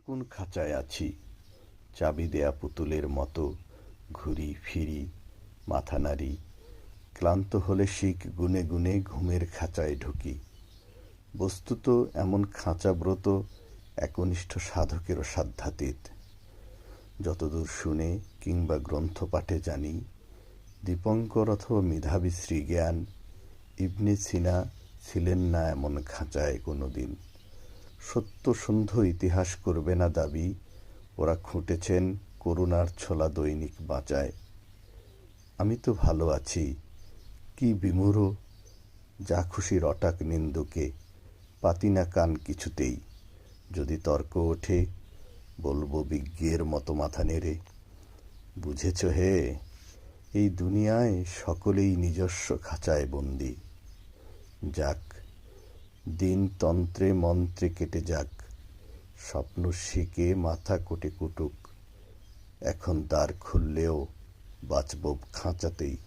কোন খাঁচায় আছি, চাবি দেয়া পুতুলের মতো ঘুরি ফিরি, মাথা নাড়ি, ক্লান্ত হলে শিক গুনে গুনে ঘুমের খাঁচায় ঢুকি। বস্তুত এমন খাঁচাব্রত একনিষ্ঠ সাধকেরও সাধ্যাতীত। যতদূর শুনে কিংবা গ্রন্থ পাঠে জানি, দীপঙ্কর অথবা মেধাবী শ্রীজ্ঞান ইবনে সিনা ছিলেন না এমন খাঁচায় কোনোদিন। সত্যসন্ধ ইতিহাস করবে না দাবি, ওরা খুঁটেছেন করুণার ছোলা দৈনিক বাঁচায়। আমি তো ভালো আছি, কি বিমূঢ়, যা খুশি রটাক নিন্দুকে, পাতি না কান কিছুতেই। যদি তর্ক ওঠে, বলবো বিজ্ঞের মতো মাথা নেড়ে, বুঝেছ হে, এই দুনিয়ায় সকলেই নিজস্ব খাঁচায় বন্দী। যাক, দিন তন্ত্রে মন্ত্রে কেটে যাক, স্বপ্ন শিকে মাথা কোটে কুটুক, এখন দ্বার খুললেও বাঁচব খাঁচাতেই।